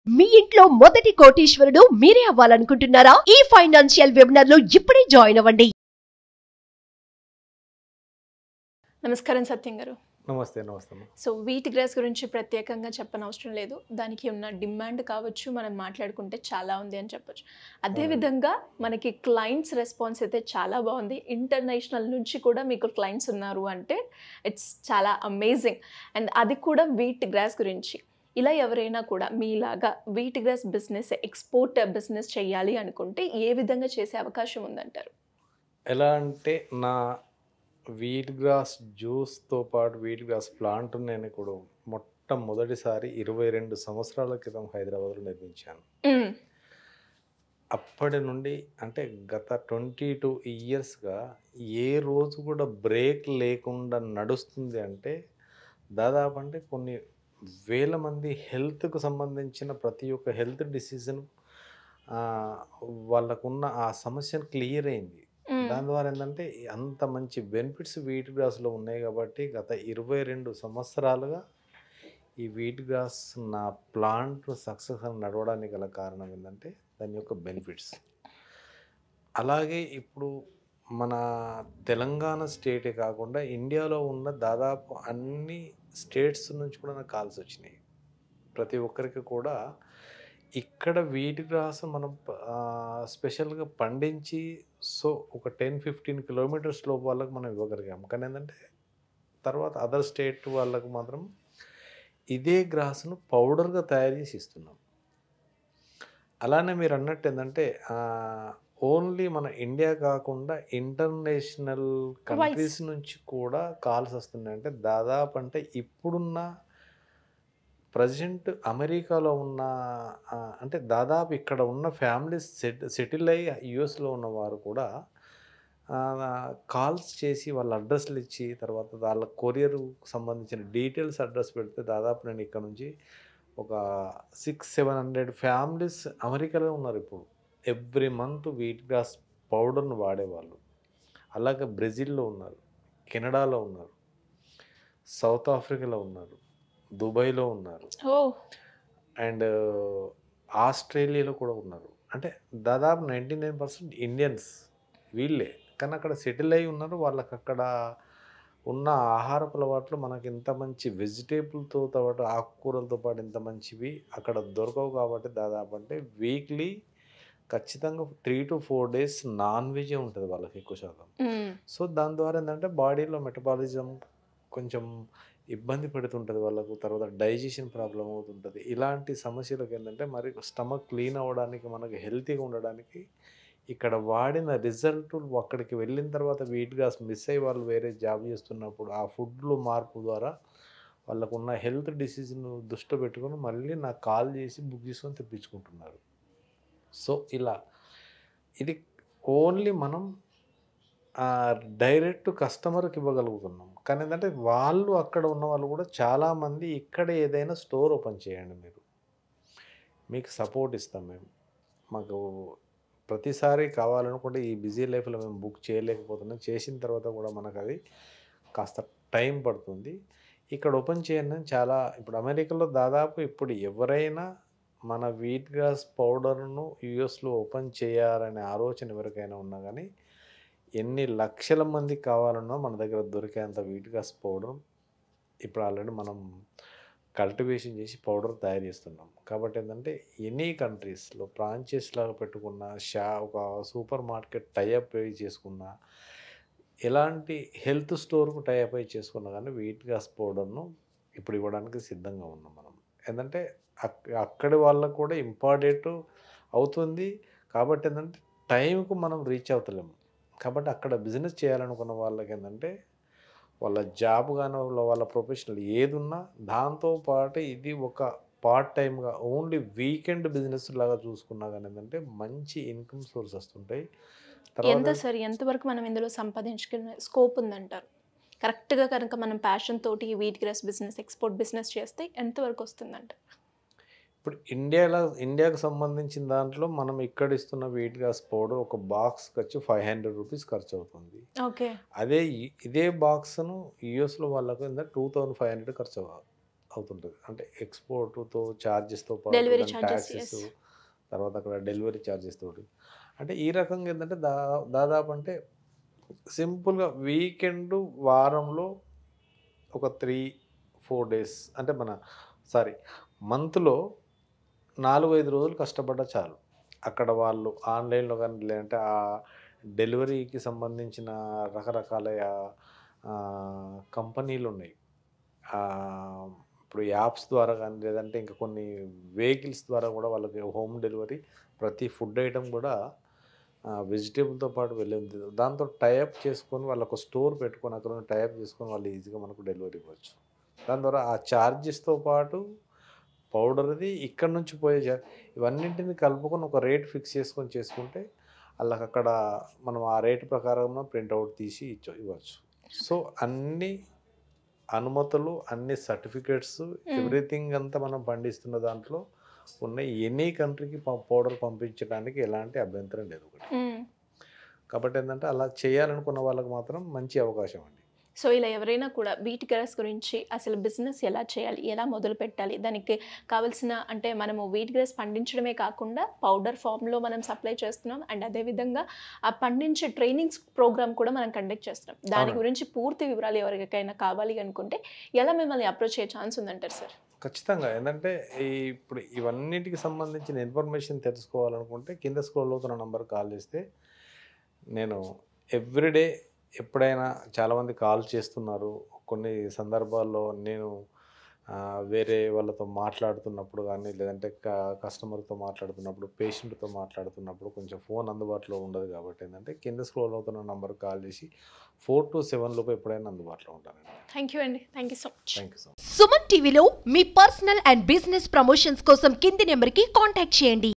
మీ ఇంట్లో మొదటి కోటీశ్వరుడు మీరే అవ్వాలనుకుంటున్నారా? ఈ ఫైనాన్షియల్ వెబినార్ లో ఇప్పుడే జాయిన్ అవ్వండి. నమస్కారం సత్యం గారు. నమస్తే. సో వీట్ గ్రాస్ గురించి ప్రత్యేకంగా చెప్పనవసరం లేదు. దానికి ఉన్న డిమాండ్ కావచ్చు, మనం మాట్లాడుకుంటే చాలా ఉంది అని చెప్పొచ్చు. అదేవిధంగా మనకి క్లయింట్స్ రెస్పాన్స్ అయితే చాలా బాగుంది. ఇంటర్నేషనల్ నుంచి కూడా మీకు క్లయింట్స్ ఉన్నారు అంటే ఇట్స్ చాలా అమేజింగ్. అండ్ అది కూడా వీట్ గ్రాస్ గురించి. ఇలా ఎవరైనా కూడా మీలాగా wheat grass business, export business చేయాలి అనుకుంటే ఏ విధంగా చేసే అవకాశం ఉందంటారు? ఎలా అంటే నా వీట్ గ్రాస్ జ్యూస్తో పాటు వీట్ గ్రాస్ ప్లాంట్ నేను కూడా మొట్టమొదటిసారి 22 సంవత్సరాల క్రితం హైదరాబాద్లో నిర్మించాను. అప్పటి నుండి అంటే గత 22 ఇయర్స్గా ఏ రోజు కూడా బ్రేక్ లేకుండా నడుస్తుంది. అంటే దాదాపు అంటే కొన్ని వేల మంది హెల్త్కు సంబంధించిన ప్రతి ఒక్క హెల్త్ డిసీజన్ వాళ్ళకున్న ఆ సమస్యను క్లియర్ అయింది. దాని ద్వారా ఏంటంటే అంత మంచి బెనిఫిట్స్ వీట్ గ్రాస్లో ఉన్నాయి. కాబట్టి గత 22 సంవత్సరాలుగా ఈ వీట్ గ్రాస్ నా ప్లాంట్ సక్సెస్ అని నడవడానికి గల కారణం ఏంటంటే దాని యొక్క బెనిఫిట్స్. అలాగే ఇప్పుడు మన తెలంగాణ స్టేటే కాకుండా ఇండియాలో ఉన్న దాదాపు అన్ని స్టేట్స్ నుంచి కూడా నాకు కాల్స్ వచ్చినాయి. ప్రతి ఒక్కరికి కూడా ఇక్కడ వీట్ గ్రాస్ మనం స్పెషల్గా పండించి సో ఒక 10-15 కిలోమీటర్స్ లోపు వాళ్ళకి మనం ఇవ్వగలిగాం. కానీ ఏంటంటే తర్వాత అదర్ స్టేట్ వాళ్ళకు మాత్రం ఇదే గ్రాస్ను పౌడర్గా తయారు చేసి ఇస్తున్నాం. అలానే మీరు అన్నట్టు ఏంటంటే ఓన్లీ మన ఇండియా కాకుండా ఇంటర్నేషనల్ కంట్రీస్ నుంచి కూడా కాల్స్ వస్తున్నాయి. అంటే దాదాపు అంటే ఇప్పుడున్న ప్రజెంట్ అమెరికాలో ఉన్న అంటే దాదాపు ఇక్కడ ఉన్న ఫ్యామిలీస్ సెటిల్ అయ్యి యుఎస్లో ఉన్నవారు కూడా కాల్స్ చేసి వాళ్ళ అడ్రస్లు ఇచ్చి తర్వాత వాళ్ళ కొరియర్ సంబంధించిన డీటెయిల్స్ అడ్రస్ పెడితే దాదాపు నేను ఇక్కడ నుంచి ఒక 600-700 ఫ్యామిలీస్ అమెరికాలో ఉన్నారు ఇప్పుడు. ఎవ్రీ మంత్ వీట్ గ్రాస్ పౌడర్ను వాడేవాళ్ళు. అలాగే బ్రెజిల్లో ఉన్నారు, కెనడాలో ఉన్నారు, సౌత్ ఆఫ్రికాలో ఉన్నారు, దుబాయ్లో ఉన్నారు, అండ్ ఆస్ట్రేలియాలో కూడా ఉన్నారు. అంటే దాదాపు 99% ఇండియన్స్ వీళ్ళే. కానీ అక్కడ సెటిల్ అయి ఉన్నారు. వాళ్ళకి అక్కడ ఉన్న ఆహారపు అలవాట్లు మనకి ఇంత మంచి వెజిటేబుల్తో పాటు ఆకుకూరలతో పాటు ఇంత మంచివి అక్కడ దొరకవు. కాబట్టి దాదాపు అంటే వీక్లీ ఖచ్చితంగా 3 to 4 days నాన్ వెజే ఉంటుంది వాళ్ళకి ఎక్కువ శాతం. సో దాని ద్వారా ఏంటంటే బాడీలో మెటబాలిజం కొంచెం ఇబ్బంది పెడుతుంటుంది వాళ్ళకు. తర్వాత డైజెషన్ ప్రాబ్లం అవుతుంటుంది. ఇలాంటి సమస్యలకు ఏంటంటే మరి స్టమక్ క్లీన్ అవ్వడానికి మనకు హెల్తీగా ఉండడానికి ఇక్కడ వాడిన రిజల్ట్ అక్కడికి వెళ్ళిన తర్వాత వీట్ గ్రాస్ మిస్ అయ్యి వాళ్ళు వేరే జాబ్ చేస్తున్నప్పుడు ఆ ఫుడ్లో మార్పు ద్వారా వాళ్ళకున్న హెల్త్ డిసీజ్ను దృష్టిలో పెట్టుకొని మళ్ళీ నాకు కాల్ చేసి బుక్ చేసుకొని తెప్పించుకుంటున్నారు. సో ఇలా ఇది ఓన్లీ మనం డైరెక్ట్ కస్టమర్కి ఇవ్వగలుగుతున్నాం. కానీ ఏంటంటే వాళ్ళు అక్కడ ఉన్న వాళ్ళు కూడా చాలామంది ఇక్కడ ఏదైనా స్టోర్ ఓపెన్ చేయండి, మీకు సపోర్ట్ ఇస్తాం మేము. మాకు ప్రతిసారి కావాలనుకుంటే ఈ బిజీ లైఫ్లో మేము బుక్ చేయలేకపోతున్నాం. చేసిన తర్వాత కూడా మనకు అది కాస్త టైం పడుతుంది. ఇక్కడ ఓపెన్ చేయండి చాలా. ఇప్పుడు అమెరికాలో దాదాపు ఇప్పుడు ఎవరైనా మన వీట్ గ్రాస్ పౌడర్ను యూఎస్లో ఓపెన్ చేయాలనే ఆలోచన ఎవరికైనా ఉన్నా కానీ ఎన్ని లక్షల మందికి కావాలన్నా మన దగ్గర దొరికేంత వీట్ గ్రాస్ పౌడర్ ఇప్పుడు ఆల్రెడీ మనం కల్టివేషన్ చేసి పౌడర్ తయారు చేస్తున్నాం. కాబట్టి ఏంటంటే ఎనీ కంట్రీస్లో బ్రాంచెస్ లాగా పెట్టుకున్న ఒక సూపర్ మార్కెట్ టైఅప్ అయి చేసుకున్న ఎలాంటి హెల్త్ స్టోర్కు టైఅప్ అయి చేసుకున్నా కానీ వీట్ గ్రాస్ పౌడర్ను ఇప్పుడు ఇవ్వడానికి సిద్ధంగా ఉన్నాం మనం. ఏంటంటే అక్కడి వాళ్ళకు కూడా ఇంపార్టెంట్ అవుతుంది. కాబట్టి ఏంటంటే టైంకు మనం రీచ్ అవుతలేము. కాబట్టి అక్కడ బిజినెస్ చేయాలనుకున్న వాళ్ళకి ఏంటంటే వాళ్ళ జాబ్ కానీ వాళ్ళ ప్రొఫెషనల్ ఏది ఉన్నా దాంతోపాటు ఇది ఒక పార్ట్ టైమ్గా ఓన్లీ వీకెండ్ బిజినెస్ లాగా చూసుకున్నా కానీ ఏంటంటే మంచి ఇన్కమ్ సోర్స్ వస్తుంటాయి. ఎంతవరకు మనం ఇందులో సంపాదించుకునే స్కోప్ ఉందంటారు? కరెక్ట్గా కనుక మనం ప్యాషన్ తోటి wheat grass business, export business చేస్తే ఎంతవరకు వస్తుందంటారు? ఇప్పుడు ఇండియాకు సంబంధించిన దాంట్లో మనం ఇక్కడ ఇస్తున్న వీట్ గ్రాస్ పౌడర్ ఒక బాక్స్కి వచ్చి 500 రూపీస్ ఖర్చు అవుతుంది. ఓకే. ఇదే బాక్స్ను యూఎస్లో వాళ్ళకు 2500 ఖర్చు అవుతుంటుంది. అంటే ఎక్స్‌పోర్ట్‌తో చార్జెస్‌తో పాటు Delivery దాని charges, టాక్సెస్, yes. తర్వాత అక్కడ డెలివరీ చార్జెస్ తోటి. అంటే ఈ రకంగా ఏందంటే దాదాపు అంటే సింపుల్‌గా వీకెండ్ వారంలో ఒక 3, 4 డేస్ అంటే మంత్‌లో 4, 5 రోజులు కష్టపడ్డా చాలు. అక్కడ వాళ్ళు ఆన్‌లైన్‌లో గాని లేదంటే ఆ డెలివరీకి సంబంధించిన రకరకాల కంపెనీలున్నాయి. ఇప్పుడు యాప్స్ ద్వారా గాని లేదంటే ఇంకా కొన్ని వెహికల్స్ ద్వారా కూడా వాళ్ళకి హోమ్ డెలివరీ ప్రతి ఫుడ్ ఐటెమ్ కూడా వెజిటేబుల్‌తో పాటు వెళ్ళింది. దాంతో టైఅప్ చేసుకొని వాళ్ళొక స్టోర్ పెట్టుకొని అక్కడ టైఅప్ చేసుకొని వాళ్ళు ఈజీగా మనకు డెలివరీ ఇవ్వచ్చు. దాని ద్వారా ఆ చార్జెస్‌తో పాటు పౌడర్‌ది ఇక్కడి నుంచి పోయే ఇవన్నింటిని కలుపుకొని ఒక రేట్ ఫిక్స్ చేసుకొని చేసుకుంటే ఆళ్ళకక్కడ మనం ఆ రేట్ ప్రకారం ప్రింటౌట్ తీసి ఇవ్వచ్చు. సో, అన్ని అనుమతులు, అన్ని సర్టిఫికేట్స్ ఎవ్రీథింగ్ అంతా మనం పండిస్తున్న దాంట్లో ఉన్న ఎనీ కంట్రీకి పౌడర్ పంపించడానికి ఎలాంటి అభ్యంతరం లేదు ఒకటి. కాబట్టి ఏందంటే అలా చేయాలనుకున్న వాళ్ళకి మాత్రం మంచి అవకాశం అండి. సో ఇలా ఎవరైనా కూడా వీట్ గ్రాస్ గురించి అసలు బిజినెస్ ఎలా చేయాలి, ఎలా మొదలు పెట్టాలి, దానికి కావాల్సిన అంటే మనము వీట్ గ్రాస్ పండించడమే కాకుండా పౌడర్ ఫామ్లో మనం సప్లై చేస్తున్నాం అండ్ అదేవిధంగా ఆ పండించే ట్రైనింగ్స్ ప్రోగ్రామ్ కూడా మనం కండక్ట్ చేస్తున్నాం. దాని గురించి పూర్తి వివరాలు ఎవరికైనా కావాలి అనుకుంటే ఎలా మిమ్మల్ని అప్రోచ్ అయ్యే ఛాన్స్ ఉందంటారు సార్? ఖచ్చితంగా. ఏంటంటే ఇప్పుడు ఇవన్నిటికి సంబంధించిన ఇన్ఫర్మేషన్ తెలుసుకోవాలనుకుంటే కింద స్క్రోల్ అవుతున్న నంబర్కి కాల్ చేస్తే నేను ఎవ్రీడే ఎప్పుడైనా చాలామంది కాల్ చేస్తున్నారు. కొన్ని సందర్భాల్లో నేను వేరే వాళ్ళతో మాట్లాడుతున్నప్పుడు కానీ లేదంటే కస్టమర్తో మాట్లాడుతున్నప్పుడు, పేషెంట్తో మాట్లాడుతున్నప్పుడు కొంచెం ఫోన్ అందుబాటులో ఉండదు కాబట్టి ఏంటంటే కింద స్క్రోల్ అవుతున్న నంబర్కి కాల్ చేసి 4 to 7 లోపు ఎప్పుడైనా అందుబాటులో ఉంటానండి. థ్యాంక్ యూ అండి. Thank you so much. Thank you so much. Suman టీవీలో మీ పర్సనల్ అండ్ బిజినెస్ ప్రమోషన్స్ కోసం కింది నెంబర్కి కాంటాక్ట్ చేయండి.